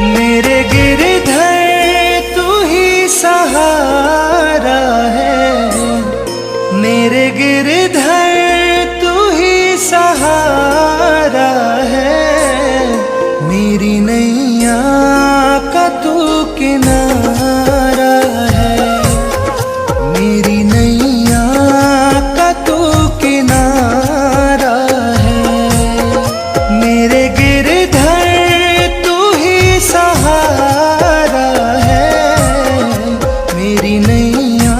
मेरे गिरधर तू ही सहारा है, मेरे गिरधर तू ही सहारा है। मेरी नैया का तू किनारा है, मेरी नैया का तू किनारा है। मेरे गिरधर तू ही सहारा है, मेरी नैया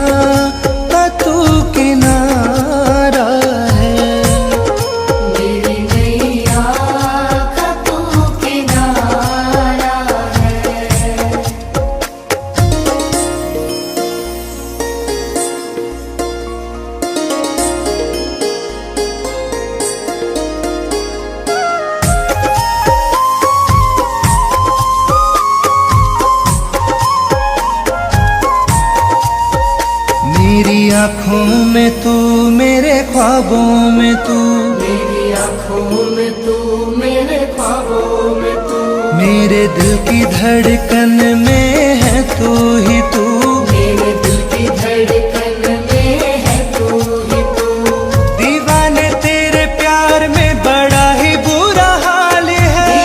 का तू किनारा है। मेरी नैया का तू किनारा है। मेरी आँखों में तू, मेरे ख्वाबों में तू, मेरी आँखों में तू, मेरे ख्वाबों में तू, मेरे दिल की धड़कन में है तू ही तू। मेरे दिल की धड़कन में है तू ही तू। दीवाने तेरे प्यार में बड़ा ही बुरा हाल है,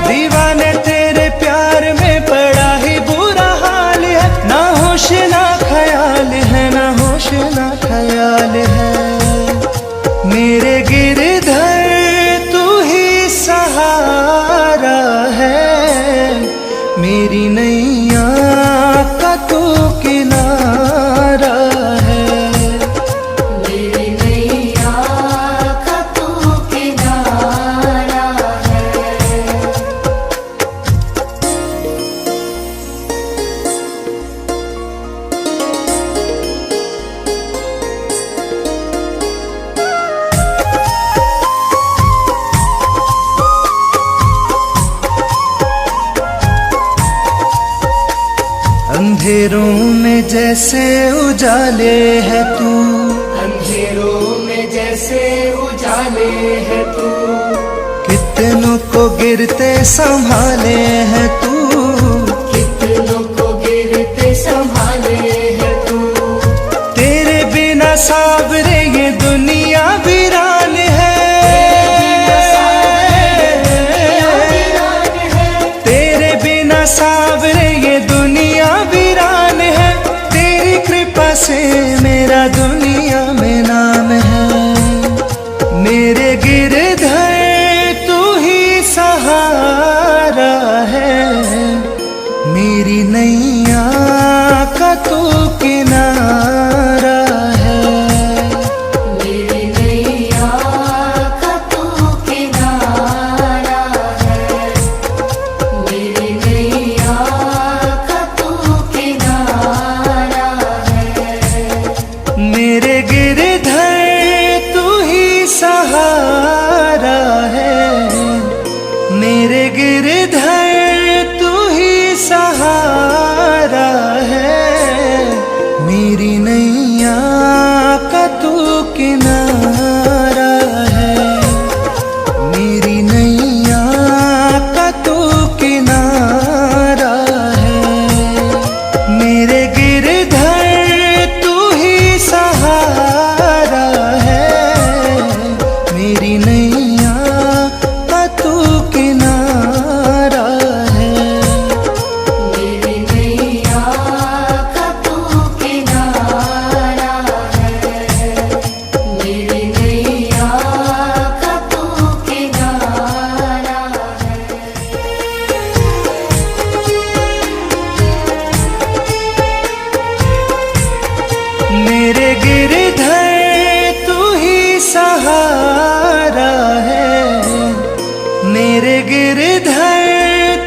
दीवाने तेरे प्यार में बड़ा ही बुरा हाल है। ना होश ना ख्याल है, ना होश ना ख्याल है। मेरे गिरधर तू ही सहारा है, मेरी नैया का तू किनारा है। मेरी नैया का तू किनारा है। अंधेरों में जैसे उजाले है तू, अंधेरों में जैसे उजाले है तू, कितनों को गिरते संभाले है तू। कितनों को गिरते संभाले है तू। तेरे बिना सावरे ये दुनिया वीरान है, तेरे बिना सावरे ये दुनिया वीरान है। तेरी कृपा से मेरा दुनिया में नाम है। मेरे गिरधर तू ही सहारा है, मेरी नैया का तू किनारा है। मेरी नैया का तू किनारा है। मेरी नैया का तू किनारा है। मेरे गिरधर तू ही सहारा है, मेरे गिरधर तू ही सहारा है। मेरी नैया का तू किनारा है, मेरी नैया का तू किनारा है। मेरे गिरधर तू ही सहारा है, मेरी नैया का तू किनारा है। मेरी नैया का तू किनारा है। मेरी नैया का तू किनारा है। मेरे गिरधर तू ही सहारा है, मेरे गिरधर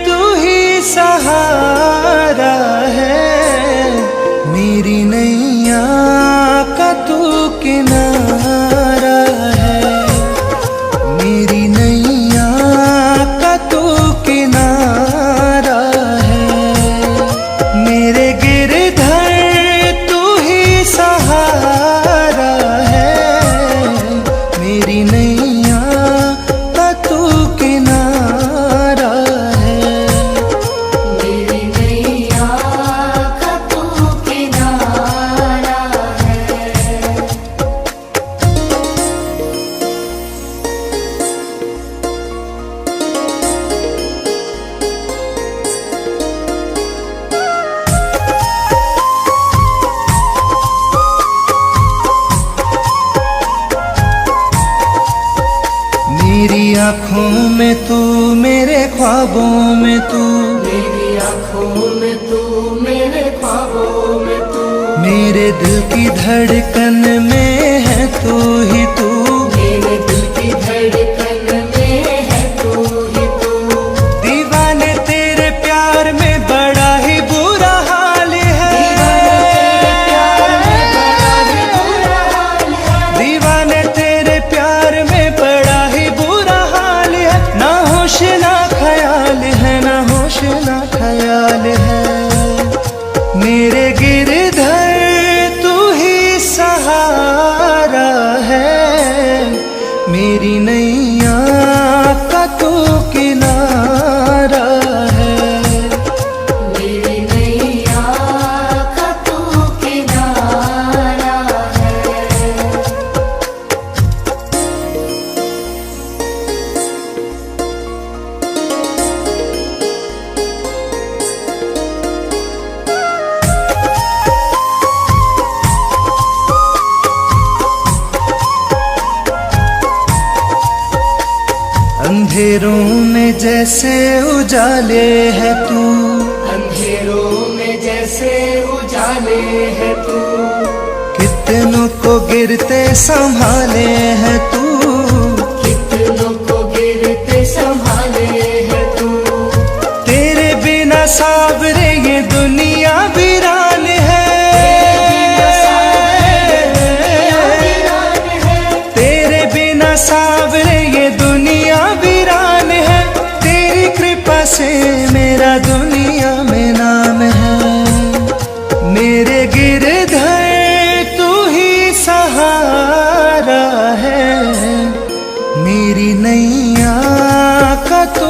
तू ही सहारा है। मेरी नैया का तू किनारा है, मेरी नैया का तू किनारा है। मेरे गिरधर तू ही सहारा है, मेरी नैया का तू आँखों में तू, मेरे ख्वाबों में तू, मेरी आँखों में तू, मेरे ख्वाबों में तू, मेरे दिल की धड़कन में है तू ही तू, मेरे दिल की धड़कन में है तू ही तू। दीवाने तेरे प्यार में बड़ा ही बुरा हाल है, दीवाने तेरे प्यार में बड़ा ही बुरा हाल है, ना होश ना ख्याल है, ना होश ना ख्याल है। मेरे गिरधर तू ही सहारा है, मेरी नैया का तू किनारा है। मेरी नैया का तू किनारा है। अंधेरों में जैसे उजाले है तू, अंधेरों में जैसे उजाले है तू, कितनों को गिरते संभाले है तू, कितनों को गिरते संभाले है तू। तेरे बिना सावरे ये दुनिया वीरान है, तेरे बिना सावरे ये दुनिया वीरान है, तेरी कृपा से मेरा दुनिया में नाम है। मेरे गिरधर तू ही सहारा है, मेरी नैया का तू